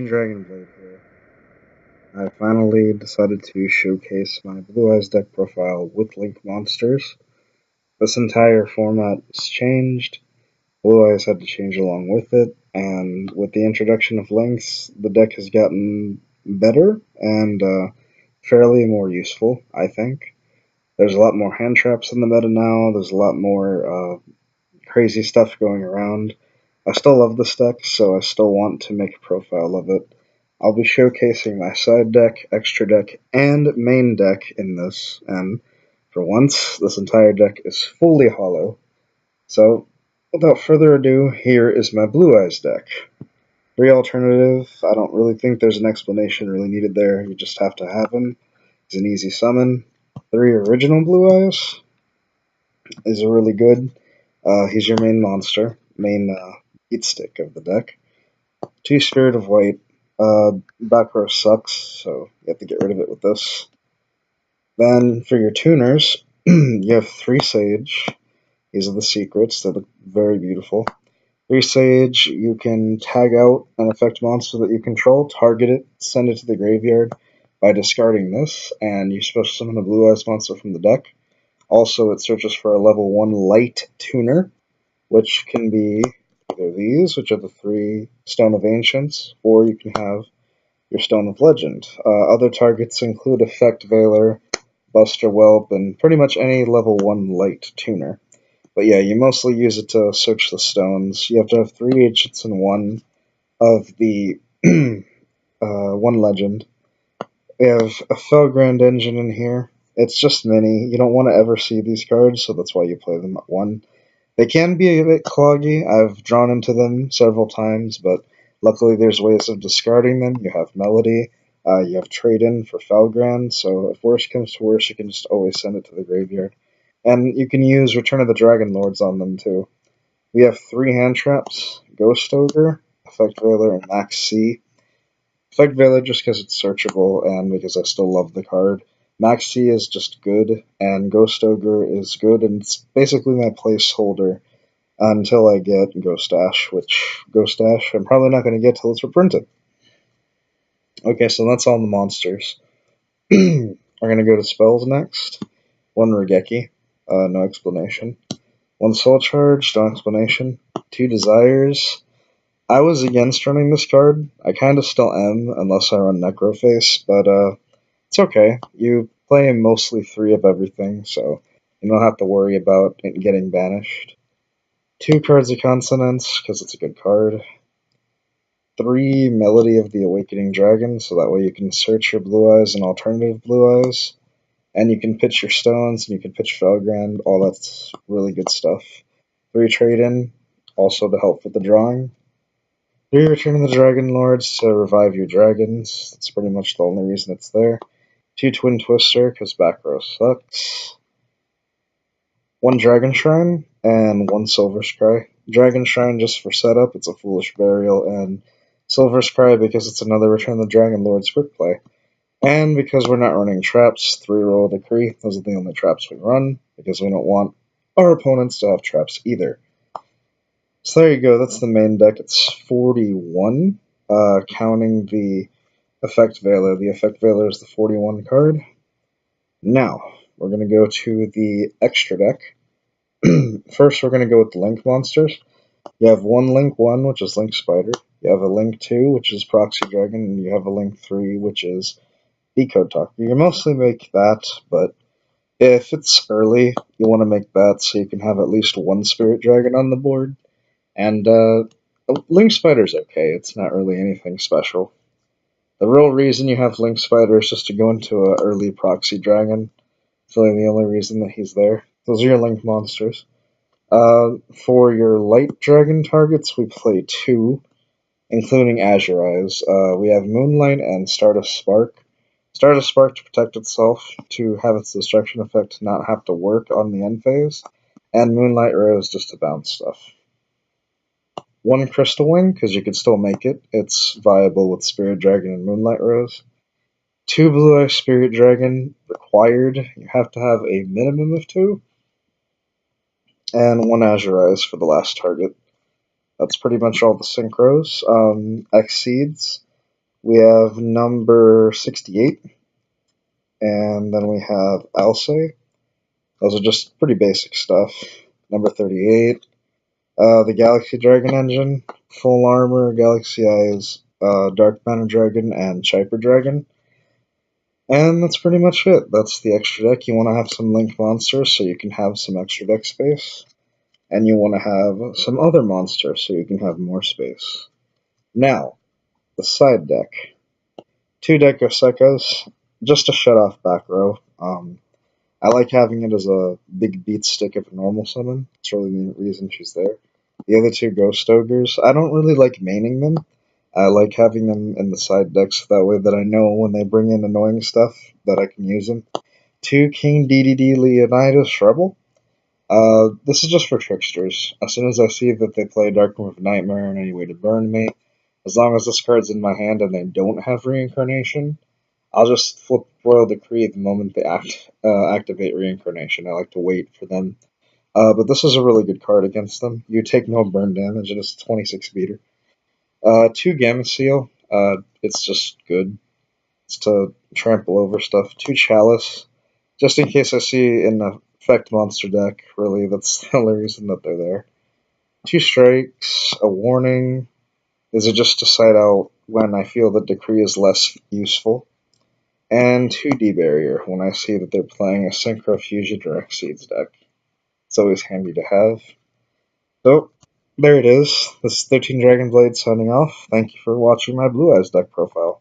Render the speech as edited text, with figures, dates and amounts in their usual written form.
Dragonblade here. I finally decided to showcase my Blue Eyes deck profile with Link monsters. This entire format has changed. Blue Eyes had to change along with it, and with the introduction of Links, the deck has gotten better and fairly more useful, I think. There's a lot more hand traps in the meta now, there's a lot more crazy stuff going around. I still love this deck, so I still want to make a profile of it. I'll be showcasing my side deck, extra deck, and main deck in this, and for once, this entire deck is fully hollow. So, without further ado, here is my Blue Eyes deck. 3 alternative, I don't really think there's an explanation really needed there, you just have to have him. He's an easy summon. 3 original Blue Eyes is really good. He's your main monster, main eat stick of the deck. 2 Spirit of White. Back row sucks, so you have to get rid of it with this. Then for your tuners, you have 3 Sage. These are the secrets. They look very beautiful. 3 Sage, you can tag out an effect monster that you control, target it, send it to the graveyard by discarding this, and you're supposed to summon a Blue Eyes monster from the deck. Also, it searches for a level 1 light tuner, which can be either these, which are the 3 Stone of Ancients, or you can have your Stone of Legend. Other targets include Effect Veiler, Buster Whelp, and pretty much any level 1 light tuner. But yeah, you mostly use it to search the stones. You have to have 3 ancients and 1 of the 1 legend. We have a Felgrand engine in here. It's just mini. You don't want to ever see these cards, so that's why you play them at 1. They can be a bit cloggy. I've drawn into them several times, but luckily there's ways of discarding them. You have Melody, you have Trade-In for Felgrand, so if worse comes to worse, you can just always send it to the graveyard. And you can use Return of the Dragon Lords on them too. We have 3 hand traps, Ghost Ogre, Effect Veiler, and Max C. Effect Veiler just because it's searchable and because I still love the card. Max C is just good, and Ghost Ogre is good, and it's basically my placeholder until I get Ghost Dash, which Ghost Dash I'm probably not going to get till it's reprinted. Okay, so that's all the monsters. We're going to go to spells next. 1 Regeki, no explanation. 1 Soul Charge, no explanation. 2 Desires. I was against running this card. I kind of still am, unless I run Necroface, but it's okay. You play mostly 3 of everything, so you don't have to worry about it getting banished. 2 Cards of Consonance, because it's a good card. 3 Melody of the Awakening Dragon, so that way you can search your Blue Eyes and alternative Blue Eyes. And you can pitch your stones, and you can pitch Felgrand, all that's really good stuff. 3 Trade-In, also to help with the drawing. 3 Return of the Dragon Lords to revive your dragons, that's pretty much the only reason it's there. 2 Twin Twister, because back row sucks. 1 Dragon Shrine, and 1 Silver Scry. Dragon Shrine just for setup, it's a Foolish Burial, and Silver Scry because it's another Return of the Dragon Lord's quick play. And because we're not running traps, 3 Royal Decree, those are the only traps we run, because we don't want our opponents to have traps either. So there you go, that's the main deck. It's 41, counting the Effect Veiler. The Effect Veiler is the 41 card. Now, we're going to go to the extra deck. First, we're going to go with the Link monsters. You have 1 Link 1, which is Link Spider. You have a Link 2, which is Proxy Dragon, and you have a Link 3, which is Decode Talker. You can mostly make that, but if it's early, you want to make that so you can have at least 1 Spirit Dragon on the board. And Link Spider's okay, it's not really anything special. The real reason you have Link Spider is just to go into an early Proxy Dragon. It's really the only reason that he's there. Those are your Link monsters. For your light dragon targets, we play 2, including Azure Eyes. We have Moonlight and Stardust Spark. Stardust Spark to protect itself, to have its destruction effect not have to work on the end phase, and Moonlight Rose just to bounce stuff. 1 Crystal Wing, because you can still make it. It's viable with Spirit Dragon and Moonlight Rose. 2 Blue Eye Spirit Dragon required. You have to have a minimum of 2. And 1 Azure Eyes for the last target. That's pretty much all the synchros. Exceeds. We have number 68, and then we have Alcei. Those are just pretty basic stuff. Number 38, the Galaxy Dragon engine, full armor, Galaxy Eyes, Dark Banner Dragon, and Chyper Dragon. And that's pretty much it. That's the extra deck. You want to have some Link monsters so you can have some extra deck space. And you want to have some other monsters so you can have more space. Now, the side deck. 2 Deco Sekkas, just to shut off back row. I like having it as a big beat stick of a normal summon. That's really the reason she's there. The other 2 Ghost Ogres, I don't really like maining them. I like having them in the side decks that way that I know when they bring in annoying stuff that I can use them. 2 King DDD Leonidas Rebel. This is just for tricksters. As soon as I see that they play Dark Room of Nightmare in any way to burn me, as long as this card's in my hand and they don't have Reincarnation, I'll just flip Royal Decree the moment they activate Reincarnation. I like to wait for them. But this is a really good card against them. You take no burn damage, and it's a 26 beater. 2 Gamma Seal. It's just good. It's to trample over stuff. 2 Chalice. Just in case I see an effect monster deck, really, that's the only reason that they're there. 2 Strikes. A Warning. These are just to side out when I feel that Decree is less useful. And 2 D-Barrier when I see that they're playing a Synchro Fusion Direct Seeds deck. It's always handy to have. So, there it is. This is 13 Dragon Blade signing off. Thank you for watching my Blue Eyes deck profile.